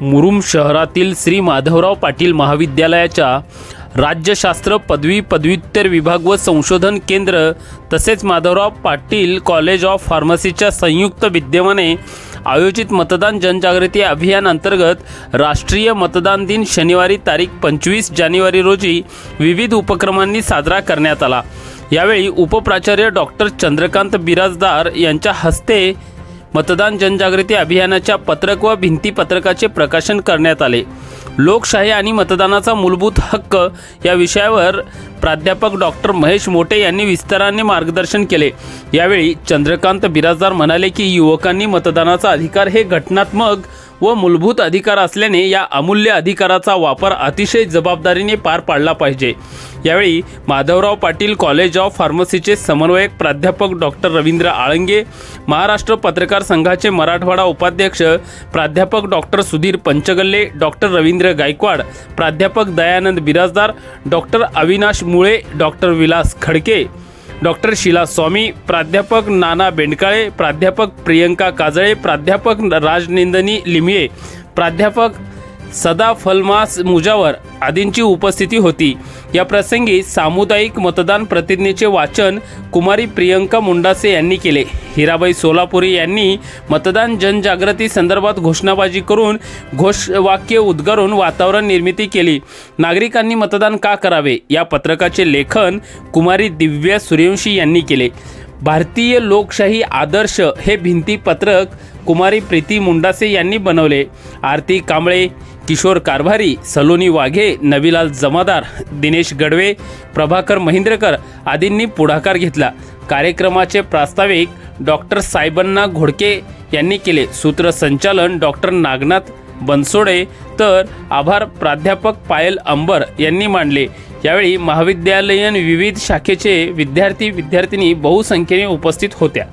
मुरुम शहरातील श्री माधवराव पाटील महाविद्यालयाच्या राज्यशास्त्र पदवी पदव्युत्तर विभाग व संशोधन केंद्र तसेच माधवराव पाटील कॉलेज ऑफ फार्मसीच्या संयुक्त विद्यमाने आयोजित मतदान जनजागृती अभियान अंतर्गत राष्ट्रीय मतदान दिन शनिवारी तारीख 25 जानेवारी रोजी विविध उपक्रमांनी साजरा करण्यात आला। यावेळी उपप्राचार्य डॉक्टर चंद्रकांत बिराजदार यांच्या हस्ते मतदान जनजागृती अभियानाच्या पत्रक व भिंतीपत्रकाचे प्रकाशन करण्यात आले। लोकशाही आणि मतदानाचा मूलभूत हक्क या विषयावर प्राध्यापक डॉक्टर महेश मोटे यांनी विस्ताराने मार्गदर्शन केले। यावेळी चंद्रकांत बिराजदार म्हणाले की युवकांनी मतदानाचा अधिकार हे घटनात्मक व मूलभूत अधिकार असल्याने या अमूल्य अधिकाराचा वापर अतिशय जबाबदारीने पार पाडला पाहिजे। यावेळी माधवराव पाटील कॉलेज ऑफ फार्मसीचे समन्वयक प्राध्यापक डॉक्टर रवींद्र आळंगे, महाराष्ट्र पत्रकार संघाचे मराठवाडा उपाध्यक्ष प्राध्यापक डॉक्टर सुधीर पंचगल्ले, डॉक्टर रवींद्र गायकवाड, प्राध्यापक दयानंद बिराजदार, डॉक्टर अविनाश मुळे, डॉक्टर विलास खडके, डॉक्टर शीला स्वामी, प्राध्यापक नाना बेंडकाळे, प्राध्यापक प्रियंका काजळे, प्राध्यापक राजनंदिनी लिमये, प्राध्यापक सदा फलमास मुजावर आदींची उपस्थिती होती। या प्रसंगी सामुदायिक मतदान प्रतिज्ञेचे वाचन कुमारी प्रियंका मुंडासे यांनी केले। हिराबाई सोलापुरी यांनी मतदान जनजागृती संदर्भात घोषणाबाजी करून घोषवाक्य उद्गारून वातावरण निर्मिती केली। नागरिकांनी मतदान का करावे या पत्रकाचे लेखन कुमारी दिव्या सूर्यवंशी यांनी केले। भारतीय लोकशाही आदर्श हे भिंतीपत्रक कुमारी प्रीती मुंडासे यांनी बनवले। आरती कांबळे, किशोर कारभारी, सलोनी वाघे, नवीलाल जमादार, दिनेश गडवे, प्रभाकर महिंद्रकर आदींनी पुढाकार घेतला। कार्यक्रमाचे प्रास्ताविक डॉक्टर साहेबण्णा घोडके यांनी केले। सूत्रसंचालन डॉक्टर नागनाथ बनसोडे तर आभार प्राध्यापक पायल अंबर यांनी मांडले। यावेळी महाविद्यालयीन विविध शाखेचे विद्यार्थी विद्यार्थिनी बहुसंख्येने उपस्थित होत्या।